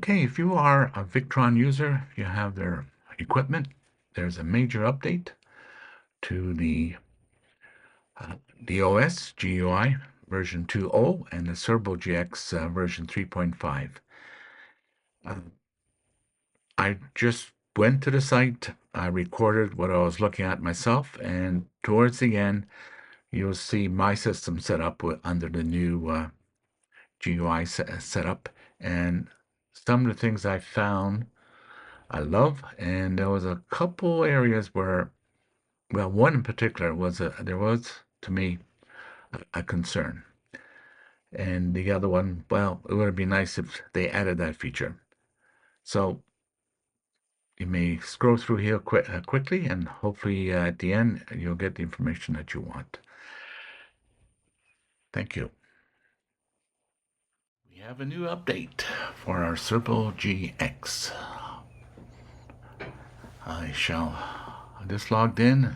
Okay, if you are a Victron user, you have their equipment, there's a major update to the DOS GUI version 2.0 and the Cerbo GX version 3.5. I just went to the site, I recorded what I was looking at myself, and towards the end, you'll see my system set up under the new GUI setup, and some of the things I found I love, and there was a couple areas where, well, one in particular there was to me a concern, and the other one, well, it would be nice if they added that feature. So you may scroll through here quickly, and hopefully at the end you'll get the information that you want. Thank you. We have a new update for our Cerbo GX. I just logged in,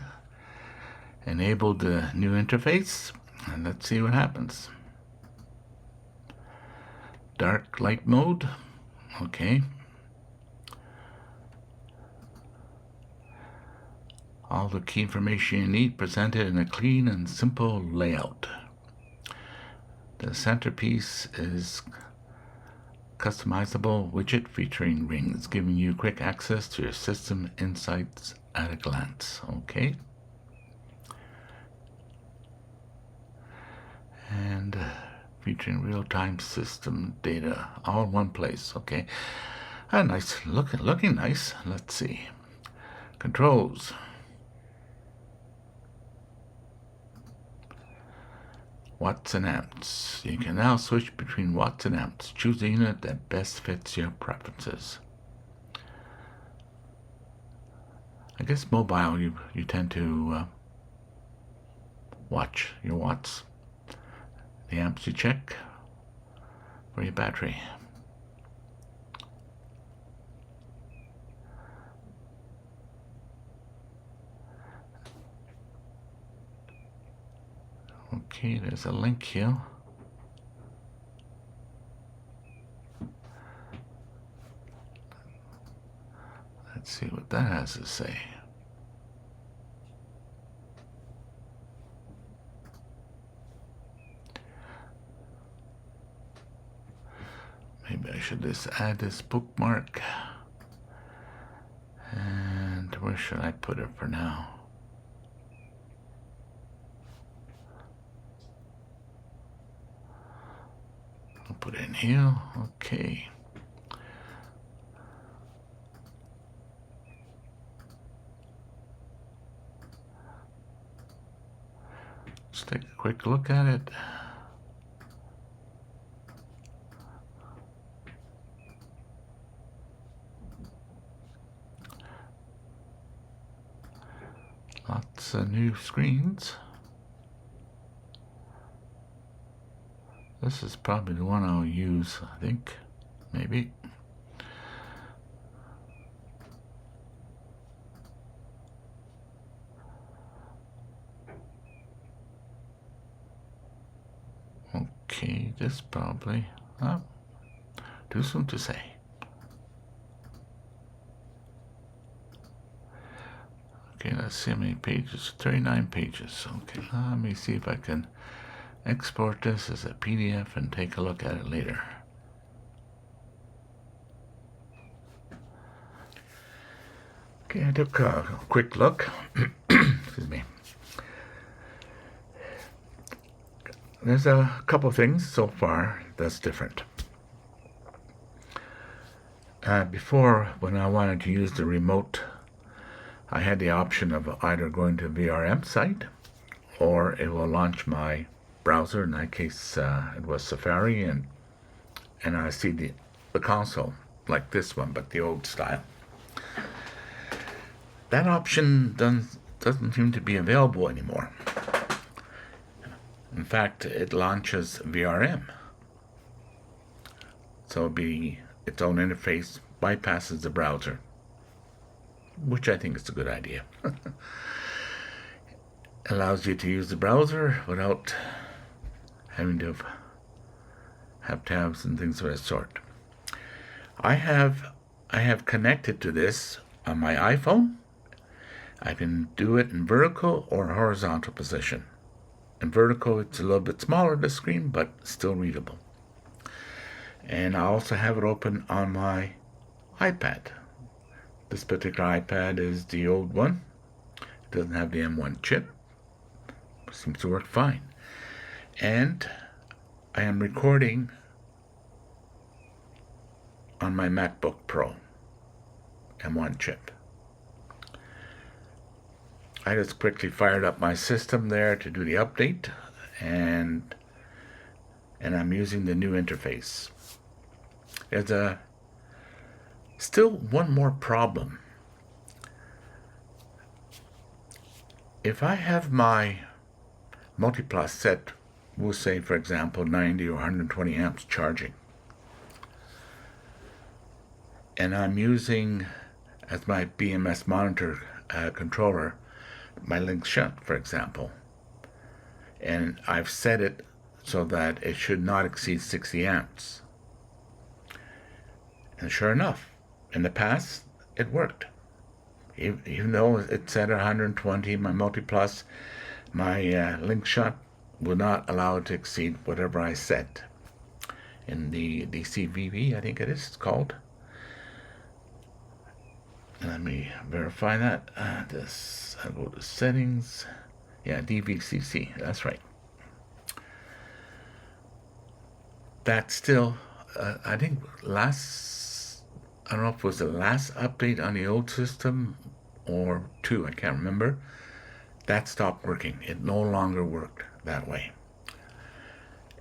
enabled the new interface, and let's see what happens. Dark light mode, okay. All the key information you need presented in a clean and simple layout. The centerpiece is customizable widget featuring rings, giving you quick access to your system insights at a glance. Okay. And featuring real-time system data all in one place. Okay. Nice, looking nice. Let's see. Controls. Watts and amps. You can now switch between watts and amps. Choose a unit that best fits your preferences. I guess mobile, you tend to watch your watts. The amps you check for your battery. Okay, there's a link here. Let's see what that has to say. Maybe I should just add this bookmark. And where should I put it for now? I'll put it in here. Okay. Let's take a quick look at it. Lots of new screens. This is probably the one I'll use, I think. Maybe. Okay, this probably. Too soon to say. Okay, let's see how many pages. 39 pages. Okay, let me see if I can export this as a PDF and take a look at it later. Okay, I took a quick look. Excuse me. There's a couple things so far that's different. Before, when I wanted to use the remote, I had the option of either going to the VRM site or it will launch my browser. In that case, it was Safari, and I see the console like this one, but the old style. That option doesn't seem to be available anymore. In fact, it launches VRM. So it'll be its own interface, bypasses the browser, which I think is a good idea. Allows you to use the browser without having to have tabs and things of that sort. I have connected to this on my iPhone. I can do it in vertical or horizontal position. In vertical, it's a little bit smaller, the screen, but still readable. And I also have it open on my iPad. This particular iPad is the old one. It doesn't have the M1 chip. It seems to work fine. And I am recording on my MacBook Pro M1 chip. I just quickly fired up my system there to do the update, and I'm using the new interface. There's still one more problem. If I have my multiplus set, we'll say for example 90 or 120 amps charging, and I'm using as my BMS monitor controller my link shunt, for example, and I've set it so that it should not exceed 60 amps. And sure enough, in the past, it worked. Even though it said 120, my multiplus, my link shunt will not allow it to exceed whatever I set. In the DCVV, I think it is called. Let me verify that. I'll go to settings. Yeah, DVCC, that's right. That's still, I think I don't know if it was the last update on the old system or two, I can't remember. That stopped working. It no longer worked that way.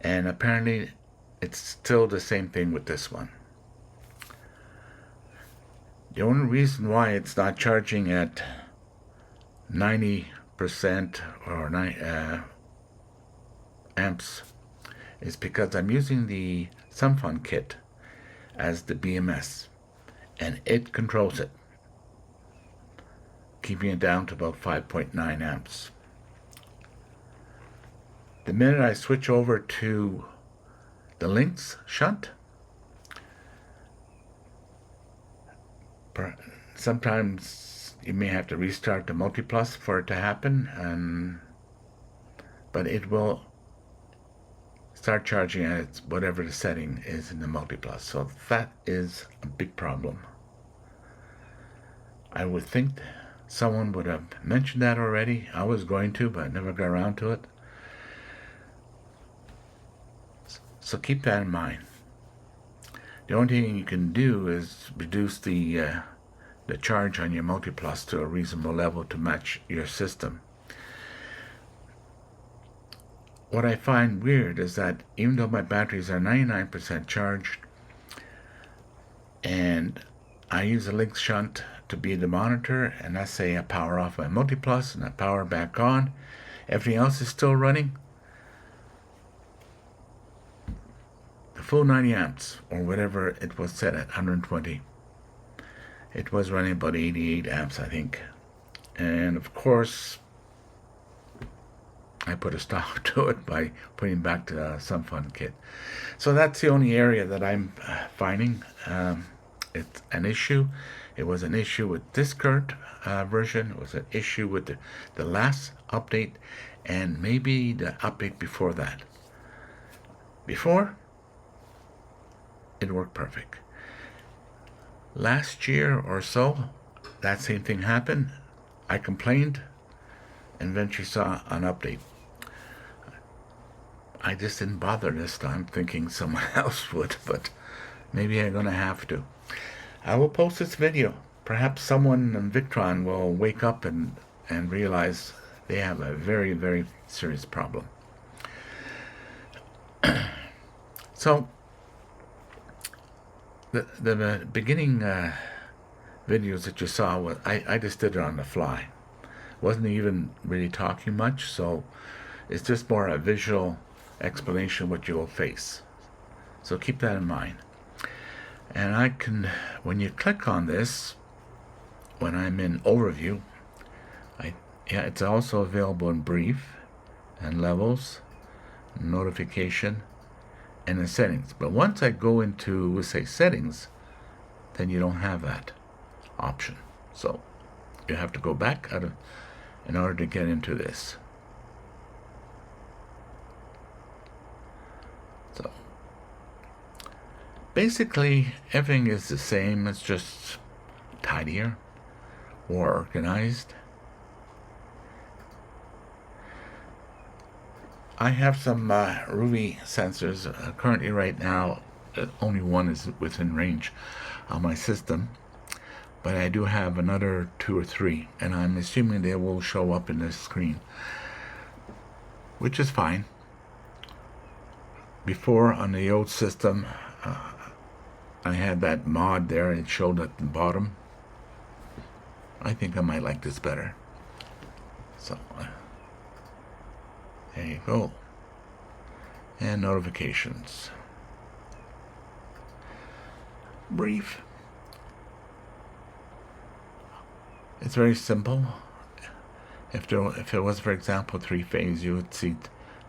And apparently it's still the same thing with this one. The only reason why it's not charging at 90% or 9 amps is because I'm using the SumFun kit as the BMS, and it controls it, keeping it down to about 5.9 amps. The minute I switch over to the links shunt, sometimes you may have to restart the multiplus for it to happen, but it will start charging at whatever the setting is in the multiplus. So that is a big problem. I would think someone would have mentioned that already. I was going to, but never got around to it. So keep that in mind. The only thing you can do is reduce the charge on your multiplus to a reasonable level to match your system. What I find weird is that even though my batteries are 99% charged, and I use a link shunt to be the monitor, and I say I power off my multiplus and I power back on, everything else is still running. The full 90 amps, or whatever it was set at, 120. It was running about 88 amps, I think. And of course, I put a stop to it by putting back the SumFun kit. So that's the only area that I'm finding it's an issue. It was an issue with this current version. It was an issue with the last update, and maybe the update before that. Before, it worked perfect. Last year or so, that same thing happened. I complained and eventually saw an update. I just didn't bother this time, thinking someone else would, but maybe I'm going to have to. I will post this video. Perhaps someone in Victron will wake up and realize they have a very, very serious problem. So, the beginning videos that you saw, I just did it on the fly. Wasn't even really talking much, so it's just more a visual explanation of what you will face. So keep that in mind. And when you click on this, when I'm in overview, it's also available in brief and levels, notification, and in settings. But once I go into, we'll say settings, then you don't have that option. So you have to go back in order to get into this. So basically everything is the same. It's just tidier, more organized. I have some Ruby sensors currently right now. Only one is within range on my system, but I do have another 2 or 3, and I'm assuming they will show up in this screen, which is fine. Before, on the old system, I had that mod there, it showed at the bottom. I think I might like this better. So there you go. And notifications. Brief. It's very simple. If it was, for example, 3-phase, you would see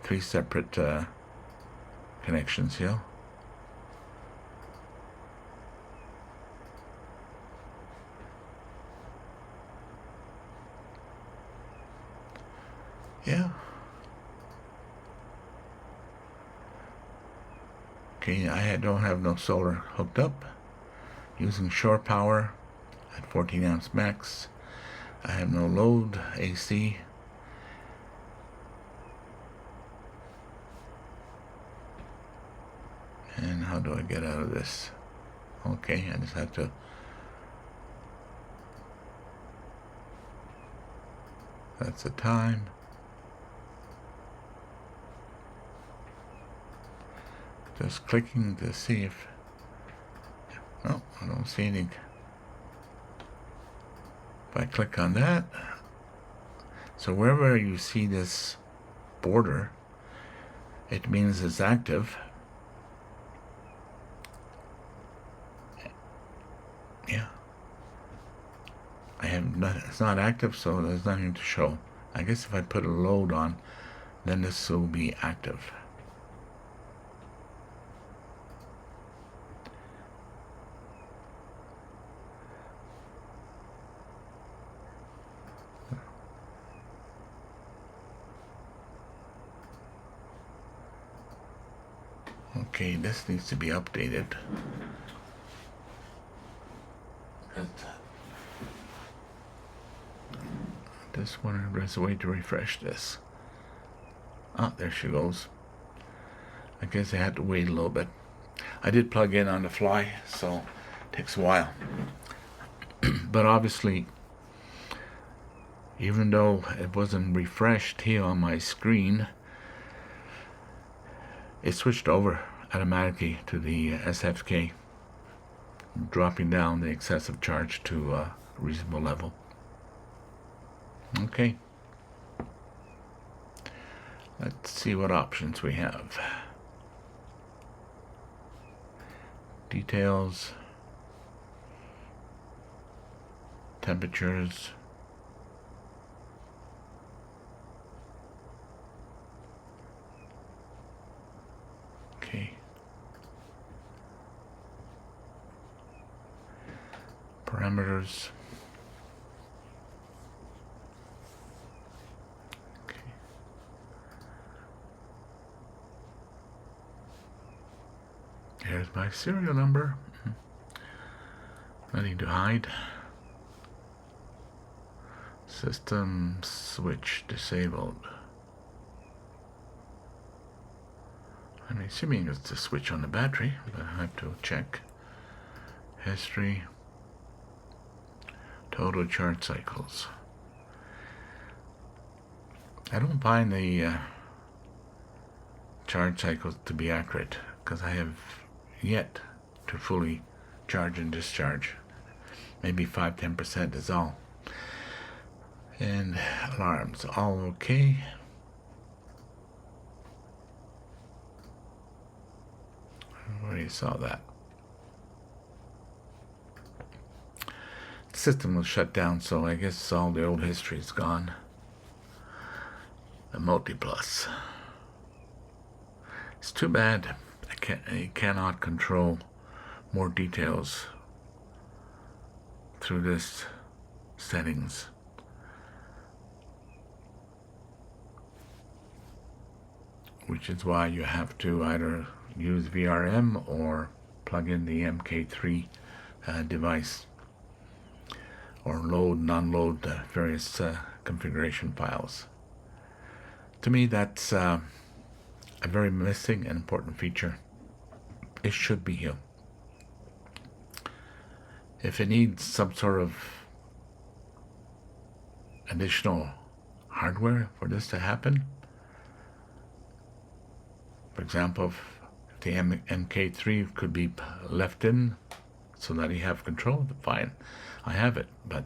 3 separate connections here. Yeah. Okay, I don't have no solar hooked up. Using shore power at 14 amps max. I have no load, AC. And how do I get out of this? Okay, I just have to. That's the time. Just clicking to see if. No, I don't see anything. If I click on that, so wherever you see this border, it means it's active. Yeah. I have nothing. It's not active, so there's nothing to show. I guess if I put a load on, then this will be active. Okay, this needs to be updated. This one, there's a way to refresh this. Ah, there she goes. I guess I had to wait a little bit. I did plug in on the fly, so it takes a while. But obviously, even though it wasn't refreshed here on my screen, it switched over automatically to the SFK, dropping down the excessive charge to a reasonable level. Okay. Let's see what options we have. Details, temperatures, okay, parameters, okay, here's my serial number. Nothing to hide. System switch disabled. I'm assuming it's the switch on the battery, but I have to check. History. Total charge cycles. I don't find the charge cycles to be accurate because I have yet to fully charge and discharge. Maybe 5-10% is all. And alarms, all okay. I already saw that. The system was shut down, so I guess all the old history is gone. The multi-plus. It's too bad I cannot control more details through this settings. Which is why you have to either use VRM or plug in the MK3 device, or load and unload the various configuration files. To me, that's a very missing and important feature. It should be here. If it needs some sort of additional hardware for this to happen, for example, if the MK3 could be left in so that you have control, fine, I have it, but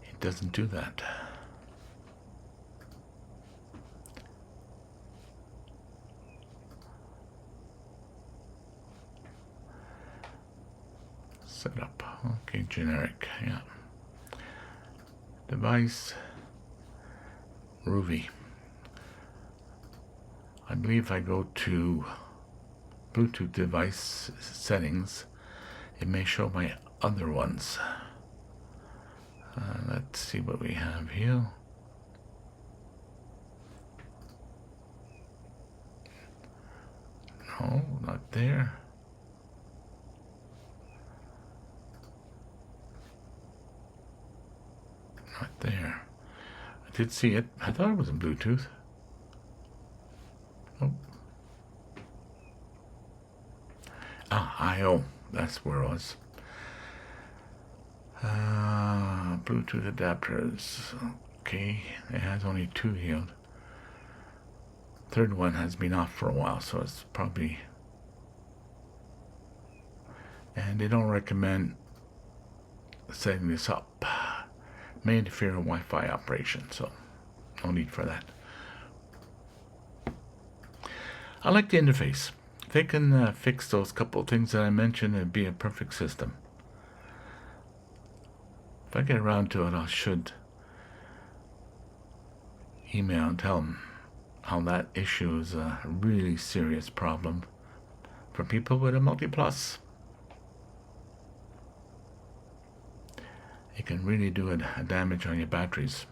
it doesn't do that. Setup, okay, generic, yeah. Device, Ruby. I believe if I go to Bluetooth device settings, it may show my other ones. Let's see what we have here. No, not there. Not there. I did see it. I thought it was in Bluetooth. Oh. I/O. That's where it was. Bluetooth adapters. Okay, it has only 2 here. Third one has been off for a while, so it's probably... And they don't recommend setting this up. May interfere in Wi-Fi operation, so no need for that. I like the interface. If they can fix those couple of things that I mentioned, it'd be a perfect system. If I get around to it, I should email and tell them how that issue is a really serious problem for people with a multi-plus. It can really do a damage on your batteries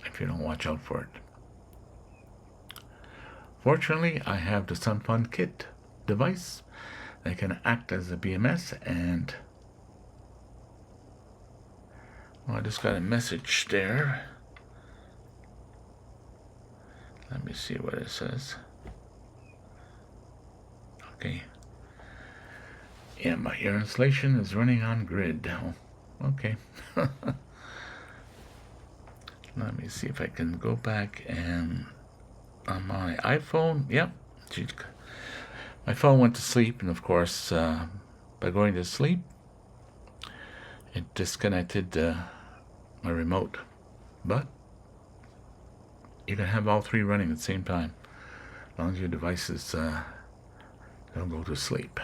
if you don't watch out for it. Fortunately, I have the SunFun Kit device that can act as a BMS, and I just got a message there. Let me see what it says. Okay. Yeah, your installation is running on grid. Oh, okay. Let me see if I can go back and on my iPhone. Yep. My phone went to sleep, and of course, by going to sleep, it disconnected my remote. But you can have all 3 running at the same time, as long as your devices don't go to sleep.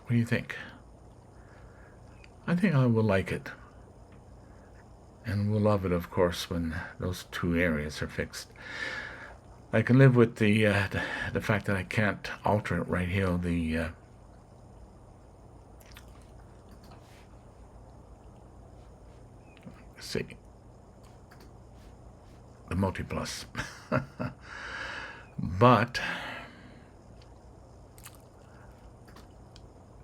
What do you think? I think I will like it. And we'll love it, of course, when those 2 areas are fixed. I can live with the fact that I can't alter it right here. The multi-plus. But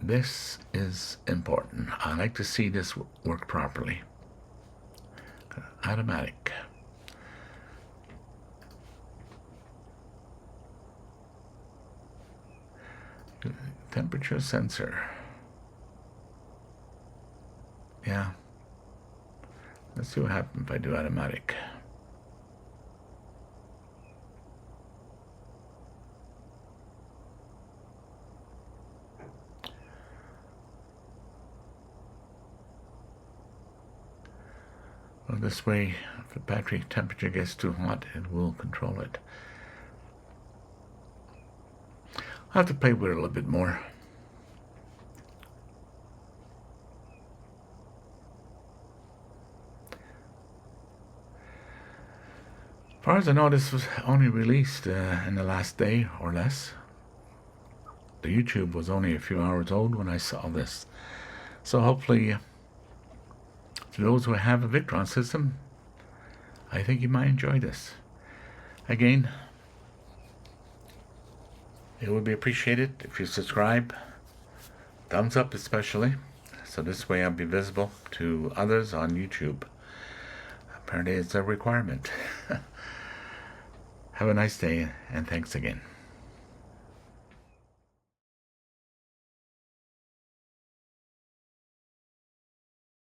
this is important. I like to see this work properly. Automatic. Temperature sensor. Yeah. Let's see what happens if I do automatic. Well, this way, if the battery temperature gets too hot, it will control it. I'll have to play with it a little bit more. As far as I know, this was only released in the last day or less. The YouTube was only a few hours old when I saw this. So hopefully, to those who have a Victron system, I think you might enjoy this. Again, it would be appreciated if you subscribe, thumbs up especially, so this way I'll be visible to others on YouTube. Apparently it's a requirement. Have a nice day, and thanks again.